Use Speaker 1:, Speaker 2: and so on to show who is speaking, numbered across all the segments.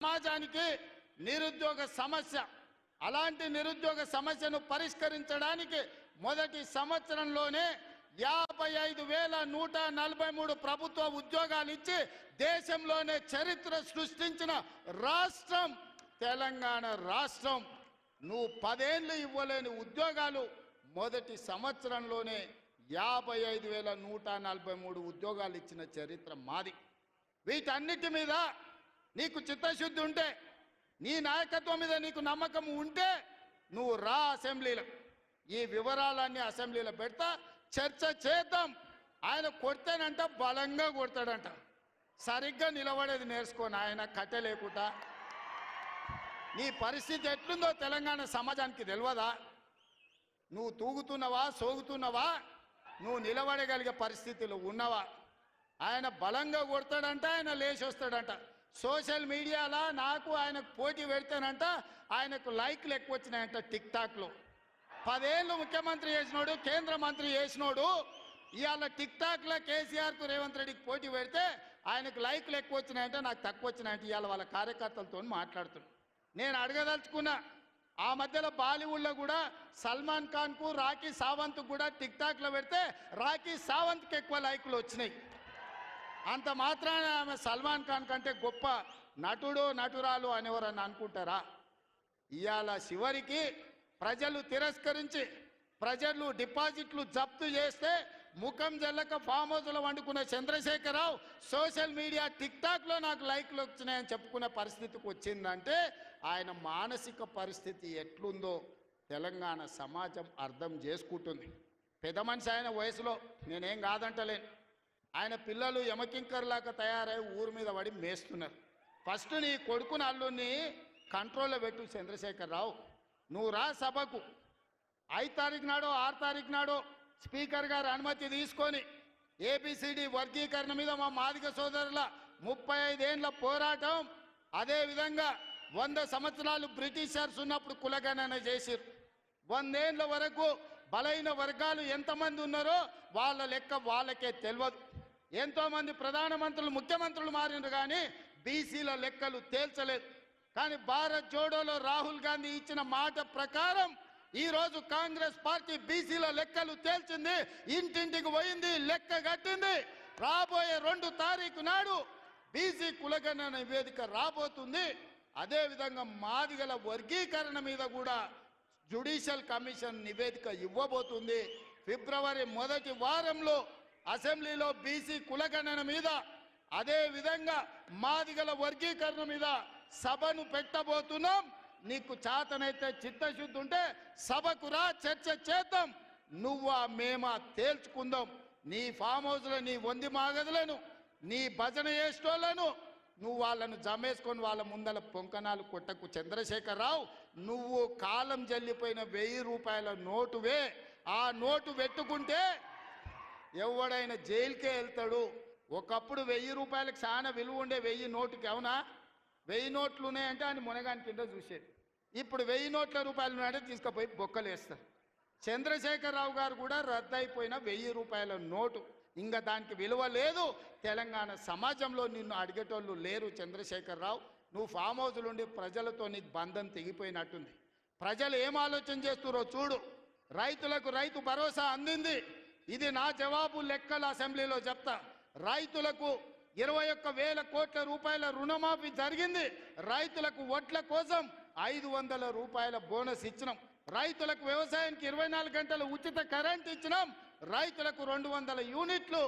Speaker 1: సమాజానికి నిరుద్యోగ సమస్య, అలాంటి నిరుద్యోగ సమస్యను పరిష్కరించడానికి మొదటి సంవత్సరంలోనే 55,143 ప్రభుత్వ ఉద్యోగాలు ఇచ్చి దేశంలోనే చరిత్ర సృష్టించిన రాష్ట్రం తెలంగాణ రాష్ట్రం. నువ్వు 10 ఏళ్ళు ఇవ్వలేని ఉద్యోగాలు మొదటి సంవత్సరంలోనే 55,143 ఉద్యోగాలు ఇచ్చిన చరిత్ర మాది. వీటన్నిటి మీద నీకు చిత్తశుద్ధి ఉంటే, నీ నాయకత్వం మీద నీకు నమ్మకం ఉంటే నువ్వు రా అసెంబ్లీలో. ఈ వివరాలన్నీ అసెంబ్లీలో పెడతా, చర్చ చేద్దాం. ఆయన కొడితేనంట బలంగా కొడతాడంట. సరిగ్గా నిలబడేది నేర్చుకోని ఆయన కట్టె లేకుండా. నీ పరిస్థితి ఎట్లుందో తెలంగాణ సమాజానికి తెలియదా? నువ్వు తూగుతున్నావా, సోగుతున్నావా, నువ్వు నిలబడగలిగే పరిస్థితిలో ఉన్నవా? ఆయన బలంగా కొడతాడంట, ఆయన లేచి వస్తాడంట. సోషల్ మీడియాలో నాకు ఆయనకు పోటీ పెడితేనంట ఆయనకు లైక్లు ఎక్కువ వచ్చినాయంట. టిక్టాక్లో 10 ఏళ్ళు ముఖ్యమంత్రి చేసినోడు, కేంద్ర మంత్రి చేసినోడు ఇవాళ టిక్టాక్లో కేసీఆర్కు రేవంత్ రెడ్డికి పోటీ పెడితే ఆయనకు లైక్లు ఎక్కువ వచ్చినాయంటే నాకు తక్కువ వచ్చినాయంటే ఇవాళ వాళ్ళ కార్యకర్తలతో మాట్లాడుతున్నాను. నేను అడగదలుచుకున్నా, ఆ మధ్యలో బాలీవుడ్లో కూడా సల్మాన్ ఖాన్కు రాఖీ సావంత్కు కూడా టిక్టాక్లో పెడితే రాఖీ సావంత్కి ఎక్కువ లైకులు వచ్చినాయి. అంత మాత్రాన ఆమె సల్మాన్ ఖాన్ కంటే గొప్ప నటుడు నటురాలు అనేవారని అనుకుంటారా? ఇవాళ చివరికి ప్రజలు తిరస్కరించి ప్రజలు డిపాజిట్లు జప్తు చేస్తే ముఖం జల్లక ఫామ్ హౌస్లో వండుకున్న చంద్రశేఖరరావు సోషల్ మీడియా టిక్టాక్లో నాకు లైక్లు వచ్చినాయని చెప్పుకునే పరిస్థితికి వచ్చిందంటే ఆయన మానసిక పరిస్థితి ఎట్లుందో తెలంగాణ సమాజం అర్థం చేసుకుంటుంది. పెద్ద మనిషి ఆయన వయసులో, నేనేం కాదంటలేను. ఆయన పిల్లలు యమకింకర్లాగా తయారై ఊరి మీద పడి మేస్తున్నారు. ఫస్ట్ నీ కొడుకుని అల్లుని కంట్రోల్లో పెట్టు చంద్రశేఖరరావు. నువ్వు రా సభకు. 5 తారీఖు నాడో 6 తారీఖు నాడో స్పీకర్ గారు అనుమతి తీసుకొని ఏబిసిడి వర్గీకరణ మీద మా మాదిగ సోదరుల 35 ఏళ్ల పోరాటం, అదేవిధంగా 100 సంవత్సరాలు బ్రిటిషర్స్ ఉన్నప్పుడు కులగణన చేసిరు. 100 ఏళ్ల వరకు బలైన వర్గాలు ఎంతమంది ఉన్నారో వాళ్ళ లెక్క వాళ్ళకే తెలియదు. ఎంతోమంది ప్రధానమంత్రులు ముఖ్యమంత్రులు మారినారు కానీ బీసీల లెక్కలు తేల్చలేదు. కానీ భారత్ జోడోలో రాహుల్ గాంధీ ఇచ్చిన మాట ప్రకారం ఈరోజు కాంగ్రెస్ పార్టీ బీసీల లెక్కలు తేల్చింది, ఇంటింటికి పోయింది, లెక్క కట్టింది. రాబోయే 2 తారీఖు నాడు బీసీ కులగణన నివేదిక రాబోతుంది. అదేవిధంగా మాదిగల వర్గీకరణ మీద కూడా జ్యుడిషియల్ కమిషన్ నివేదిక ఇవ్వబోతుంది. ఫిబ్రవరి మొదటి వారంలో అసెంబ్లీలో బీసీ కులగణన మీద, అదేవిధంగా మాదిగల వర్గీకరణ మీద సభను పెట్టబోతున్నాం. నీకు చేతనైతే చిత్తశుద్ధి ఉంటే సభకు రా, చర్చ చేద్దాం. నువ్వా మేమా తేల్చుకుందాం. నీ ఫామ్ హౌస్లో నీ వంది మాగదులను, నీ భజన చేసేటోళ్లను నువ్వు వాళ్ళను జమేసుకొని వాళ్ళ ముందల పొంకనాలు కొట్టకు చంద్రశేఖరరావు. నువ్వు కాలం జల్లిపోయిన 1000 రూపాయల నోటువే. ఆ నోటు పెట్టుకుంటే ఎవడైనా జైలుకే వెళ్తాడు. ఒకప్పుడు 1000 రూపాయలకు చాలా విలువ ఉండే 1000 నోటుకి. అవునా? 1000 నోట్లు ఉన్నాయంటే అని మునగాని కింద చూసేది. ఇప్పుడు 1000 నోట్ల రూపాయలు ఉన్నాయంటే తీసుకుపోయి బొక్కలు వేస్తారు. చంద్రశేఖరరావు గారు కూడా రద్దయిపోయిన 1000 రూపాయల నోటు. ఇంకా దానికి విలువ లేదు. తెలంగాణ సమాజంలో నిన్ను అడిగేటోళ్ళు లేరు చంద్రశేఖరరావు. నువ్వు ఫామ్ హౌస్లు ఉండి ప్రజలతో నీకు బంధం తెగిపోయినట్టుంది. ప్రజలు ఏం ఆలోచన చేస్తున్నారో చూడు. రైతులకు రైతు భరోసా అందింది. ఇది నా జవాబు లెక్కల అసెంబ్లీలో చెప్తా. రైతులకు 21,000 కోట్ల రూపాయల రుణమాఫీ జరిగింది. రైతులకు వడ్ల కోసం 500 రూపాయల బోనస్ ఇచ్చినాం. రైతులకు వ్యవసాయానికి 24 గంటల ఉచిత కరెంట్ ఇచ్చినాం. రైతులకు 200 యూనిట్లు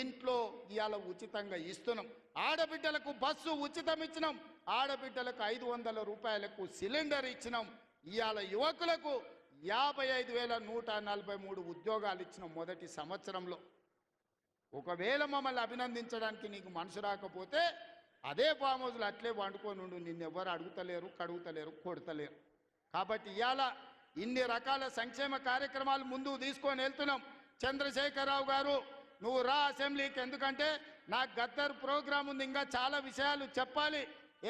Speaker 1: ఇంట్లో ఇవాళ ఉచితంగా ఇస్తున్నాం. ఆడబిడ్డలకు బస్సు ఉచితం ఇచ్చినాం. ఆడబిడ్డలకు 500 రూపాయలకు సిలిండర్ ఇచ్చినాం. ఇవాళ యువకులకు 55,143 ఉద్యోగాలు ఇచ్చినాం మొదటి సంవత్సరంలో. ఒకవేళ మమ్మల్ని అభినందించడానికి నీకు మనసు రాకపోతే అదే ఫామ్ హౌస్లో అట్లే వండుకొని ఉండు. నిన్నెవ్వరు అడుగుతలేరు, కడుగుతలేరు, కొడతలేరు. కాబట్టి ఇవాళ ఇన్ని రకాల సంక్షేమ కార్యక్రమాలు ముందుకు తీసుకొని వెళ్తున్నాం. చంద్రశేఖరరావు గారు నువ్వు రా అసెంబ్లీకి. ఎందుకంటే నాకు గద్దర్ ప్రోగ్రాం ఉంది, ఇంకా చాలా విషయాలు చెప్పాలి.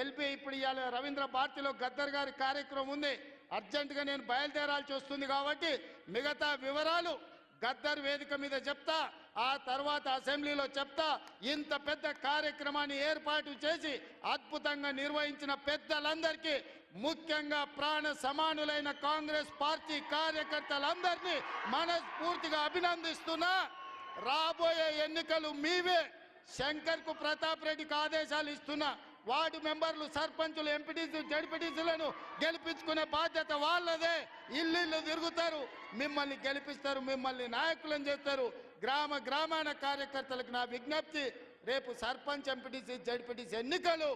Speaker 1: ఎల్పి ఇప్పుడు ఇవాళ రవీంద్ర భారతిలో గద్దర్ గారి కార్యక్రమం ఉంది. అర్జెంటుగా నేను బయలుదేరాల్సి వస్తుంది కాబట్టి మిగతా వివరాలు గద్దర్ వేదిక మీద చెప్తా. ఆ తర్వాత అసెంబ్లీలో చెప్తా. ఇంత పెద్ద కార్యక్రమాన్ని ఏర్పాటు చేసి అద్భుతంగా నిర్వహించిన పెద్దలందరికీ, ముఖ్యంగా ప్రాణ సమానులైన కాంగ్రెస్ పార్టీ కార్యకర్తలందరినీ మనస్ఫూర్తిగా అభినందిస్తున్నా. రాబోయే ఎన్నికలు మీవే. శంకర్కు ప్రతాప్ రెడ్డికి ఆదేశాలు ఇస్తున్నా. వార్డు మెంబర్లు, సర్పంచులు, ఎంపీటీసీ, జడ్పీటీసీలను గెలిపించుకునే బాధ్యత వాళ్ళదే. ఇల్లు తిరుగుతారు, మిమ్మల్ని గెలిపిస్తారు, మిమ్మల్ని నాయకులను చేస్తారు. గ్రామాన కార్యకర్తలకు నా విజ్ఞప్తి, రేపు సర్పంచ్, ఎంపీటీసీ, జడ్పీటీసీ ఎన్నికలు